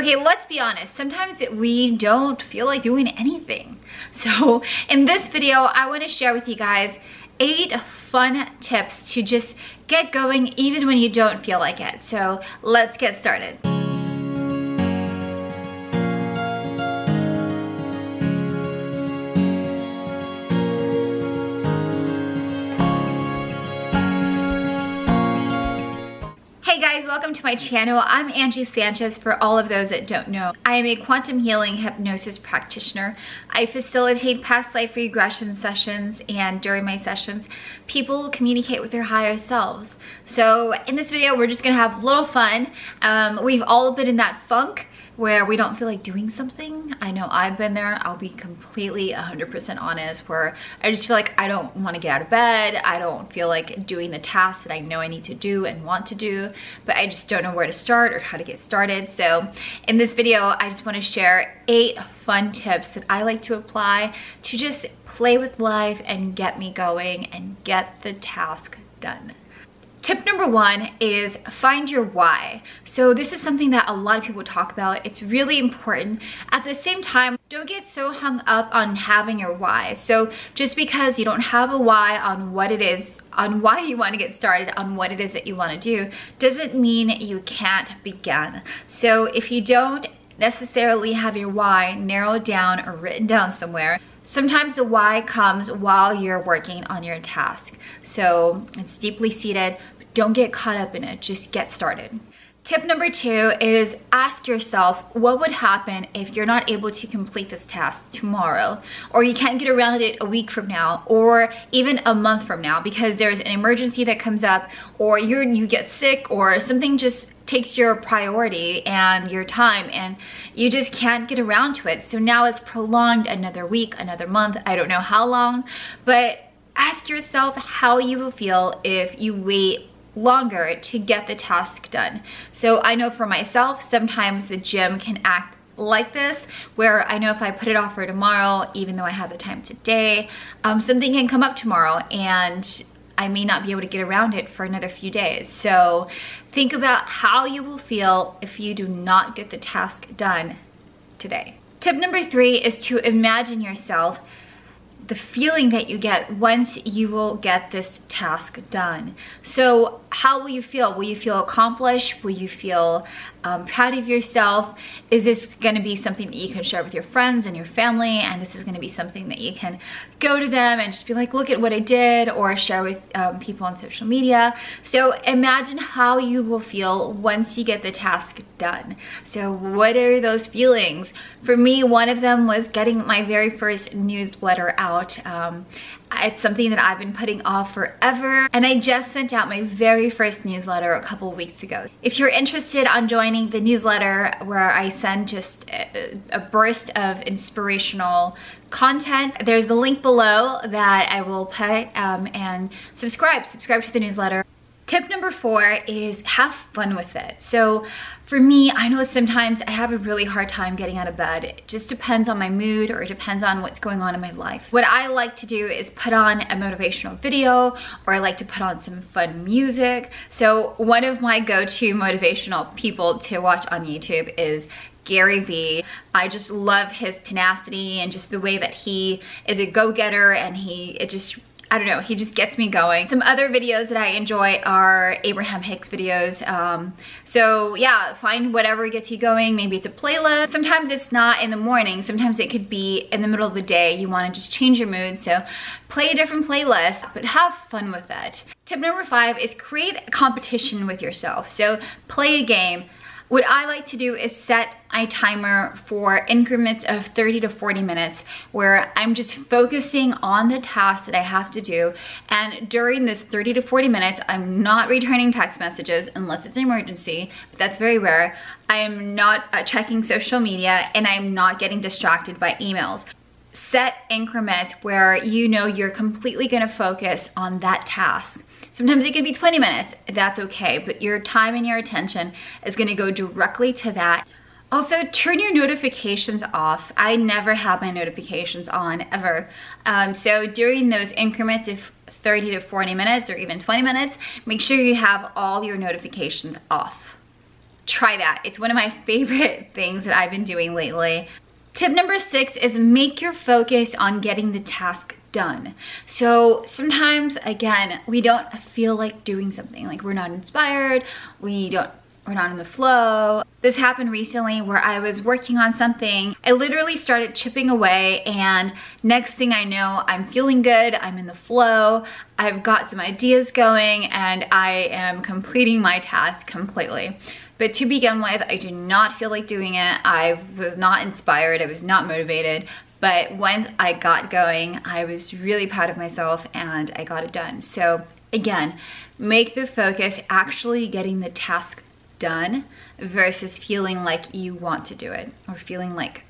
Okay, let's be honest. Sometimes we don't feel like doing anything. So in this video, I want to share with you guys 8 fun tips to just get going even when you don't feel like it. So let's get started. Hey guys, welcome to my channel. I'm Angie Sanchez for all of those that don't know. I am a quantum healing hypnosis practitioner. I facilitate past life regression sessions, and during my sessions, people communicate with their higher selves. So in this video, we're just gonna have a little fun. We've all been in that funk where we don't feel like doing something. I know I've been there. I'll be completely 100% honest, where I just feel like I don't want to get out of bed. I don't feel like doing the tasks that I know I need to do and want to do, but I just don't know where to start or how to get started. So in this video, I just want to share 8 fun tips that I like to apply to just play with life and get me going and get the task done. Tip number 1 is find your why. So this is something that a lot of people talk about. It's really important. At the same time, don't get so hung up on having your why. So just because you don't have a why on what it is, on why you want to get started, on what it is that you want to do, doesn't mean you can't begin. So if you don't necessarily have your why narrowed down or written down somewhere, sometimes the why comes while you're working on your task. So it's deeply seated. Don't get caught up in it, just get started. Tip number 2 is ask yourself, what would happen if you're not able to complete this task tomorrow, or you can't get around it a week from now, or even a month from now because there's an emergency that comes up, or you get sick, or something just takes your priority and your time and you just can't get around to it. So now it's prolonged another week, another month, I don't know how long, but ask yourself how you will feel if you wait longer to get the task done. So I know for myself, sometimes the gym can act like this, where I know if I put it off for tomorrow, even though I have the time today, something can come up tomorrow and I may not be able to get around it for another few days. So think about how you will feel if you do not get the task done today. Tip number 3 is to imagine yourself the feeling that you get once you will get this task done. So how will you feel? Will you feel accomplished? Will you feel proud of yourself? Is this going to be something that you can share with your friends and your family, and this is going to be something that you can go to them and just be like, look at what I did, or share with people on social media? So imagine how you will feel once you get the task done. So what are those feelings? For me, one of them was getting my very first newsletter out. It's something that I've been putting off forever, and I just sent out my very first newsletter a couple of weeks ago. If you're interested on joining the newsletter, where I send just a burst of inspirational content, there's a link below that I will put, and subscribe to the newsletter. Tip number 4 is have fun with it. So for me, I know sometimes I have a really hard time getting out of bed. It just depends on my mood, or it depends on what's going on in my life. What I like to do is put on a motivational video, or I like to put on some fun music. So one of my go-to motivational people to watch on YouTube is Gary Vee. I just love his tenacity and just the way that he is a go-getter, and I don't know, he just gets me going. Some other videos that I enjoy are Abraham Hicks videos. So yeah, find whatever gets you going. Maybe it's a playlist. Sometimes it's not in the morning. Sometimes it could be in the middle of the day. You want to just change your mood. So play a different playlist, but have fun with it. Tip number 5 is create a competition with yourself. So play a game. What I like to do is set a timer for increments of 30 to 40 minutes where I'm just focusing on the task that I have to do. And during this 30 to 40 minutes, I'm not returning text messages unless it's an emergency, but that's very rare. I am not checking social media, and I'm not getting distracted by emails. Set increments where you know you're completely gonna focus on that task. Sometimes it can be 20 minutes, that's okay, but your time and your attention is gonna go directly to that. Also, turn your notifications off. I never have my notifications on, ever. So during those increments of 30 to 40 minutes or even 20 minutes, make sure you have all your notifications off. try that. It's one of my favorite things that I've been doing lately. Tip number 6 is make your focus on getting the task done. So sometimes, again, we don't feel like doing something, like we're not inspired, we're not in the flow. This happened recently where I was working on something. I literally started chipping away, and next thing I know, I'm feeling good, I'm in the flow, I've got some ideas going, and I am completing my task completely. But to begin with, I did not feel like doing it. I was not inspired, I was not motivated. But once I got going, I was really proud of myself and I got it done. So again, make the focus actually getting the task done versus feeling like you want to do it or feeling like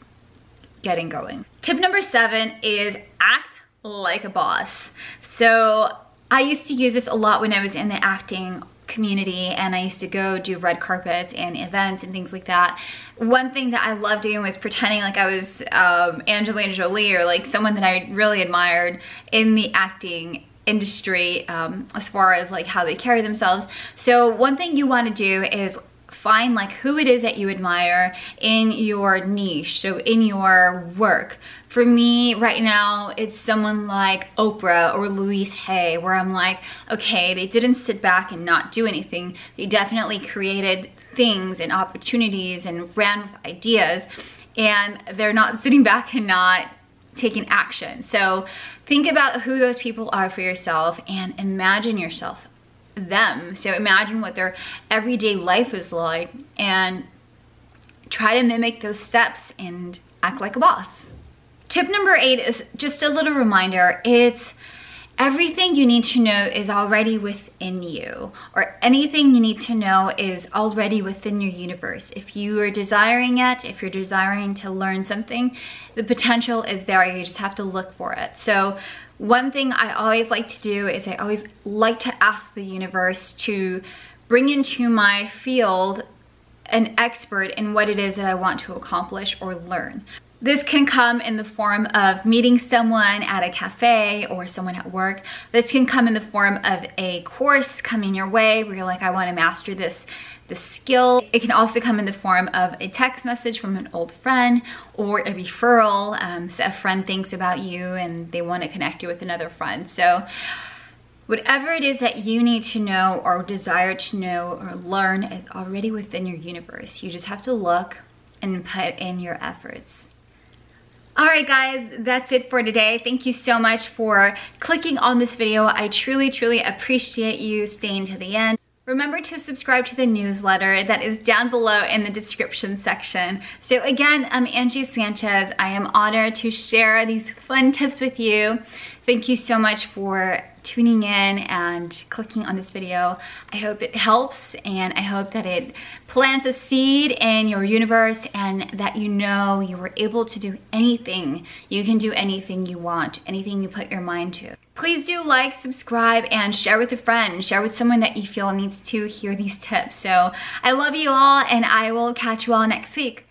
getting going. Tip number 7 is act like a boss. So I used to use this a lot when I was in the acting community, and I used to go do red carpets and events and things like that. One thing that I loved doing was pretending like I was Angelina Jolie or like someone that I really admired in the acting industry, as far as like how they carry themselves. So one thing you want to do is find like who it is that you admire in your niche, so in your work. For me right now, it's someone like Oprah or Louise Hay, where I'm like, okay, they didn't sit back and not do anything. They definitely created things and opportunities and ran with ideas, and they're not sitting back and not taking action. So think about who those people are for yourself and imagine yourself them. So imagine what their everyday life is like and try to mimic those steps and act like a boss. Tip number 8 is just a little reminder. It's everything you need to know is already within you, or anything you need to know is already within your universe. If you are desiring it, if you're desiring to learn something, the potential is there. You just have to look for it. So one thing I always like to do is I always like to ask the universe to bring into my field an expert in what it is that I want to accomplish or learn. This can come in the form of meeting someone at a cafe or someone at work. This can come in the form of a course coming your way where you're like, I want to master this skill. It can also come in the form of a text message from an old friend or a referral. So a friend thinks about you and they want to connect you with another friend. So whatever it is that you need to know or desire to know or learn is already within your universe. You just have to look and put in your efforts. Alright guys, that's it for today. Thank you so much for clicking on this video. I truly, truly appreciate you staying to the end. Remember to subscribe to the newsletter that is down below in the description section. So again, I'm Angie Sanchez. I am honored to share these fun tips with you. Thank you so much for tuning in and clicking on this video. I hope it helps, and I hope that it plants a seed in your universe and that you know you were able to do anything. You can do anything you want, anything you put your mind to. Please do like, subscribe, and share with a friend. Share with someone that you feel needs to hear these tips. So I love you all, and I will catch you all next week.